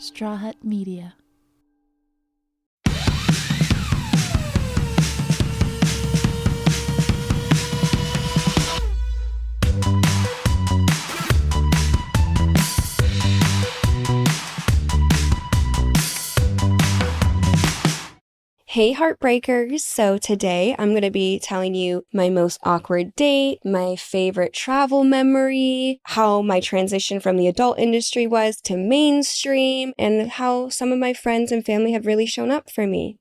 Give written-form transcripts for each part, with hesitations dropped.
Straw Hut Media. Hey Heartbreakers! So today I'm going to be telling you my most awkward date, my favorite travel memory, how my transition from the adult industry was to mainstream, and how some of my friends and family have really shown up for me.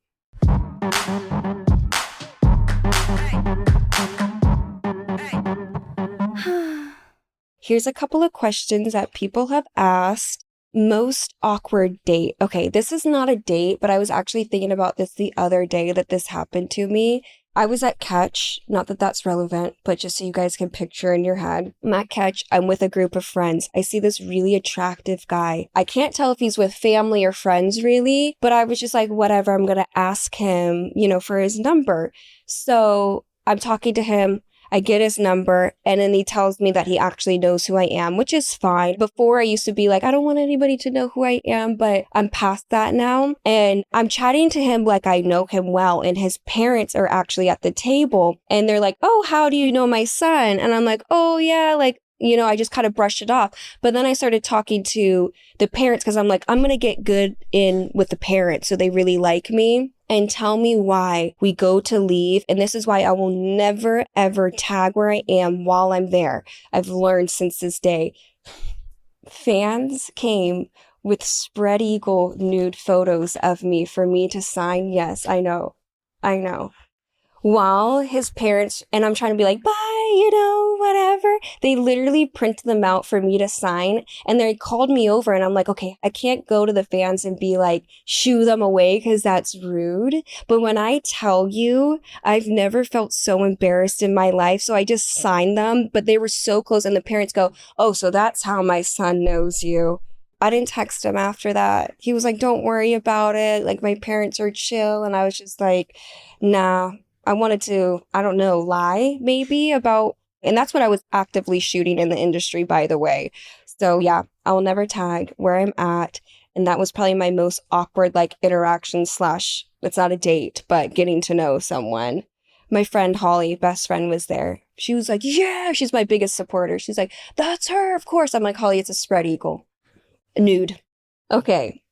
Here's a couple of questions that people have asked. Most awkward date. Okay, this is not a date, but I was actually thinking about this the other day that this happened to me. I was at Catch, not that that's relevant, but just so you guys can picture in your head. I'm at Catch, I'm with a group of friends. I see this really attractive guy. I can't tell if he's with family or friends really, but I was just like, whatever, I'm gonna ask him, for his number. So I'm talking to him. I get his number, and then he tells me that he actually knows who I am, which is fine. Before, I used to be like, I don't want anybody to know who I am, but I'm past that now. And I'm chatting to him like I know him well, and his parents are actually at the table, and they're like, oh, how do you know my son? And I'm like, oh, yeah, I just kind of brushed it off. But then I started talking to the parents because I'm like, I'm going to get good in with the parents so they really like me. And tell me why we go to leave. And this is why I will never, ever tag where I am while I'm there. I've learned since this day. Fans came with spread eagle nude photos of me for me to sign. Yes, I know. While his parents, and I'm trying to be like, bye, whatever. They literally printed them out for me to sign, and they called me over, and I'm like, okay, I can't go to the fans and be like, shoo them away because that's rude. But when I tell you, I've never felt so embarrassed in my life, so I just signed them, but they were so close, and the parents go, oh, so that's how my son knows you. I didn't text him after that. He was like, don't worry about it. Like, my parents are chill, and I was just like, nah. I wanted to, lie maybe about, and that's what I was actively shooting in the industry, by the way. So yeah, I will never tag where I'm at. And that was probably my most awkward, interaction / it's not a date, but getting to know someone. My friend Holly, best friend, was there. She was like, yeah, she's my biggest supporter. She's like, that's her, of course. I'm like, Holly, it's a spread eagle. Nude. Okay.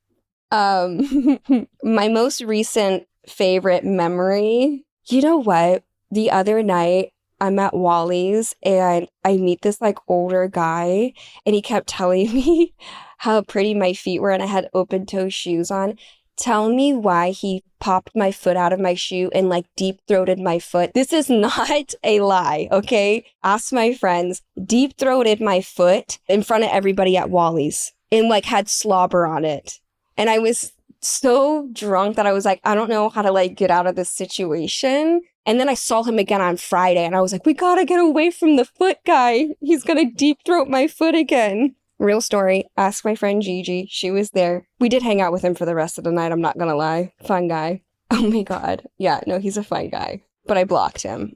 My most recent favorite memory. You know what? The other night, I'm at Wally's and I meet this older guy, and he kept telling me how pretty my feet were and I had open toe shoes on. Tell me why he popped my foot out of my shoe and deep throated my foot. This is not a lie, okay? Ask my friends. Deep throated my foot in front of everybody at Wally's and had slobber on it. And I was so drunk that I was like, I don't know how to get out of this situation. And then I saw him again on Friday and I was like, we gotta get away from the foot guy. He's gonna deep throat my foot again. Real story. Ask my friend Gigi. She was there. We did hang out with him for the rest of the night. I'm not gonna lie. Fun guy. Oh my God. Yeah, no, he's a fun guy. But I blocked him.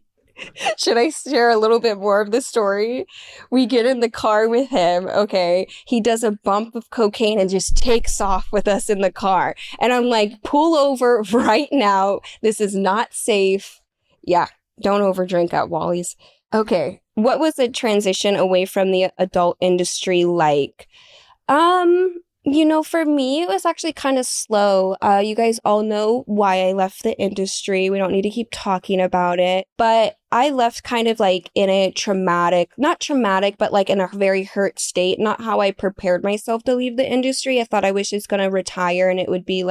Should I share a little bit more of the story? We get in the car with him, okay? He does a bump of cocaine and just takes off with us in the car. And I'm like, pull over right now. This is not safe. Yeah, don't overdrink at Wally's. Okay, what was the transition away from the adult industry like? For me, it was actually kind of slow. You guys all know why I left the industry. We don't need to keep talking about it. But I left kind of in a not traumatic, but in a very hurt state. Not how I prepared myself to leave the industry. I thought I was just going to retire and it would be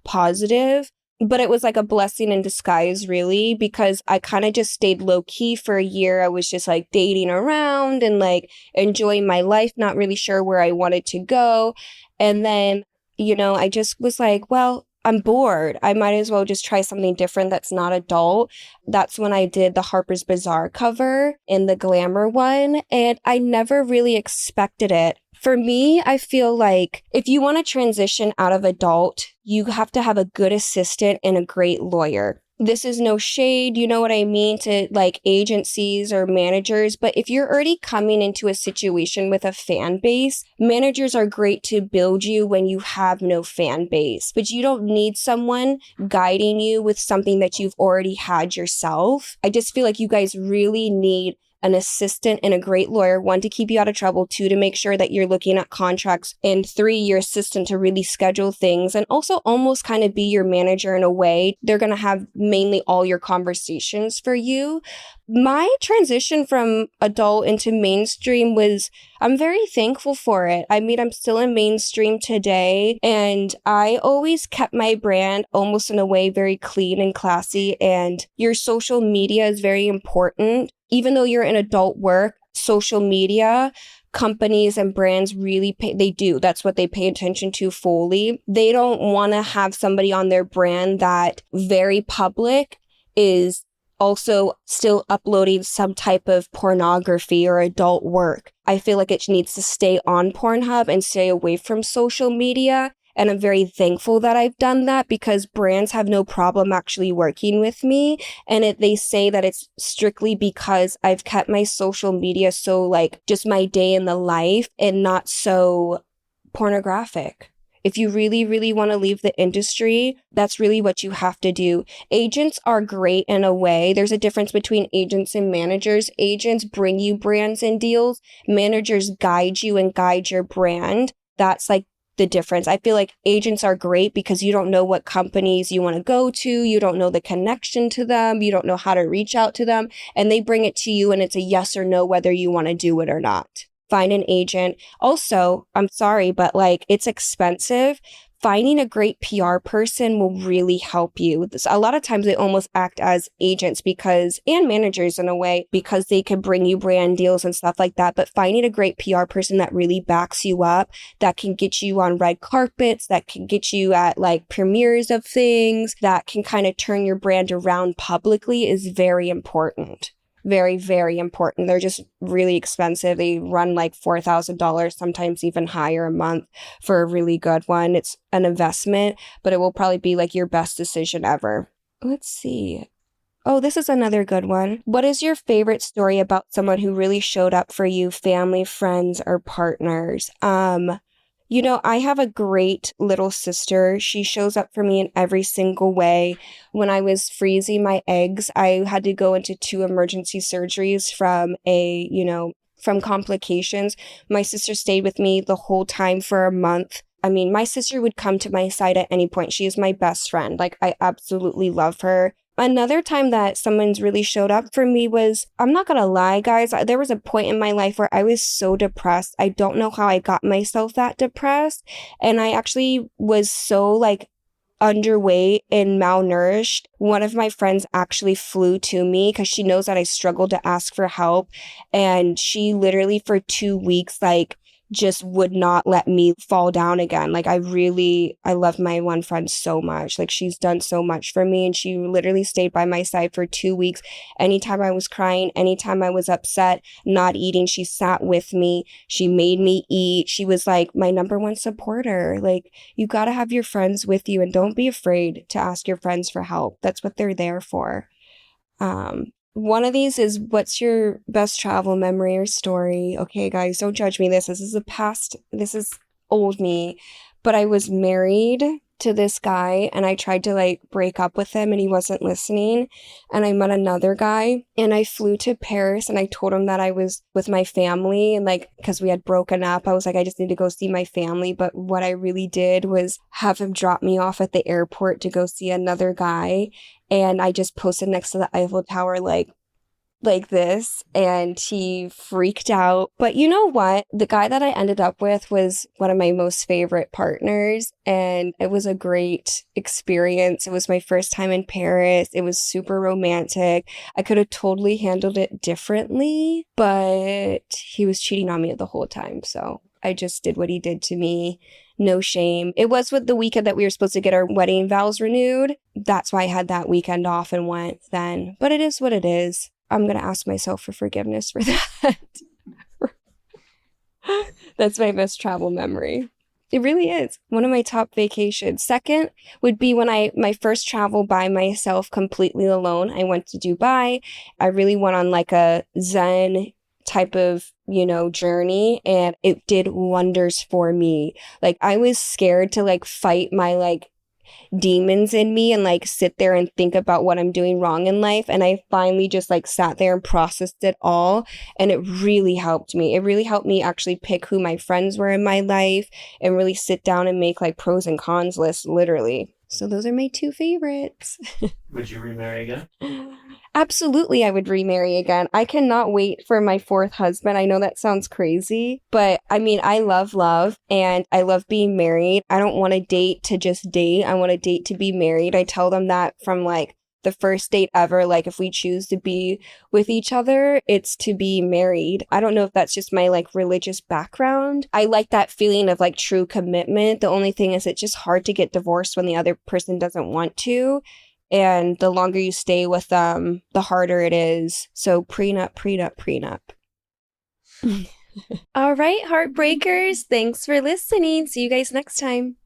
positive. But it was a blessing in disguise, really, because I kind of just stayed low key for a year. I was just dating around and enjoying my life, not really sure where I wanted to go. And then, I just was like, well, I'm bored. I might as well just try something different that's not adult. That's when I did the Harper's Bazaar cover and the glamour one. And I never really expected it. For me, I feel like if you want to transition out of adult, you have to have a good assistant and a great lawyer. this is no shade, you know what I mean, to like agencies or managers. But if you're already coming into a situation with a fan base, managers are great to build you when you have no fan base. But you don't need someone guiding you with something that you've already had yourself. I just feel like you guys really need an assistant and a great lawyer, one, to keep you out of trouble, two, to make sure that you're looking at contracts, and three, your assistant to really schedule things and also almost kind of be your manager in a way. They're going to have mainly all your conversations for you. My transition from adult into mainstream was, I'm very thankful for it. I mean, I'm still in mainstream today, and I always kept my brand almost in a way very clean and classy, and your social media is very important. Even though you're in adult work, social media companies and brands really they do. That's what they pay attention to fully. They don't want to have somebody on their brand that very public is also still uploading some type of pornography or adult work. I feel like it needs to stay on Pornhub and stay away from social media. And I'm very thankful that I've done that, because brands have no problem actually working with me. And they say that it's strictly because I've kept my social media so like just my day in the life and not so pornographic. If you really, really want to leave the industry, that's really what you have to do. Agents are great in a way. There's a difference between agents and managers. Agents bring you brands and deals. Managers guide you and guide your brand. That's like the difference. I feel like agents are great because you don't know what companies you want to go to. You don't know the connection to them. You don't know how to reach out to them. And they bring it to you and it's a yes or no whether you want to do it or not. Find an agent. Also, I'm sorry, but like it's expensive. Finding a great PR person will really help you. A lot of times they almost act as agents and managers in a way, because they can bring you brand deals and stuff like that. But finding a great PR person that really backs you up, that can get you on red carpets, that can get you at like premieres of things, that can kind of turn your brand around publicly is very important. Very, very important. They're just really expensive. They run like $4,000, sometimes even higher a month for a really good one. It's an investment, but it will probably be like your best decision ever. Let's see. Oh, this is another good one. What is your favorite story about someone who really showed up for you, family, friends, or partners? You know, I have a great little sister. She shows up for me in every single way. When I was freezing my eggs, I had to go into 2 emergency surgeries from complications. My sister stayed with me the whole time for a month. I mean, my sister would come to my side at any point. She is my best friend. Like, I absolutely love her. Another time that someone's really showed up for me was, I'm not gonna lie, guys, there was a point in my life where I was so depressed. I don't know how I got myself that depressed. And I actually was so like underweight and malnourished. One of my friends actually flew to me because she knows that I struggle to ask for help. And she literally for 2 weeks, like, just would not let me fall down again. Like, I love my one friend so much. Like, she's done so much for me, and she literally stayed by my side for 2 weeks. Anytime I was crying, anytime I was upset, not eating, she sat with me. She made me eat. She was like my number one supporter. Like, you got to have your friends with you, and don't be afraid to ask your friends for help. That's what they're there for. One of these is, what's your best travel memory or story? Okay, guys, don't judge me. This is old me, but I was married to this guy and I tried to like break up with him and he wasn't listening. And I met another guy and I flew to Paris and I told him that I was with my family, and like, because we had broken up, I was like, I just need to go see my family. But what I really did was have him drop me off at the airport to go see another guy. And I just posted next to the Eiffel Tower like this, and he freaked out. But you know what? The guy that I ended up with was one of my most favorite partners, and it was a great experience. It was my first time in Paris. It was super romantic. I could have totally handled it differently, but he was cheating on me the whole time. So I just did what he did to me. No shame. It was with the weekend that we were supposed to get our wedding vows renewed. That's why I had that weekend off and went then. But it is what it is. I'm going to ask myself for forgiveness for that. That's my best travel memory. It really is one of my top vacations. Second would be when my first travel by myself completely alone. I went to Dubai. I really went on like a Zen type of, journey, and it did wonders for me. Like I was scared to like fight my like demons in me and like sit there and think about what I'm doing wrong in life. And I finally just like sat there and processed it all. And it really helped me. It really helped me actually pick who my friends were in my life and really sit down and make like pros and cons lists, literally. So those are my two favorites. Would you remarry again? Absolutely, I would remarry again. I cannot wait for my fourth husband. I know that sounds crazy, but I mean, I love love and I love being married. I don't want to date to just date. I want to date to be married. I tell them that from like the first date ever. Like, if we choose to be with each other, it's to be married. I don't know if that's just my like religious background. I like that feeling of like true commitment. The only thing is it's just hard to get divorced when the other person doesn't want to. And the longer you stay with them, the harder it is. So prenup, prenup, prenup. All right, Heartbreakers. Thanks for listening. See you guys next time.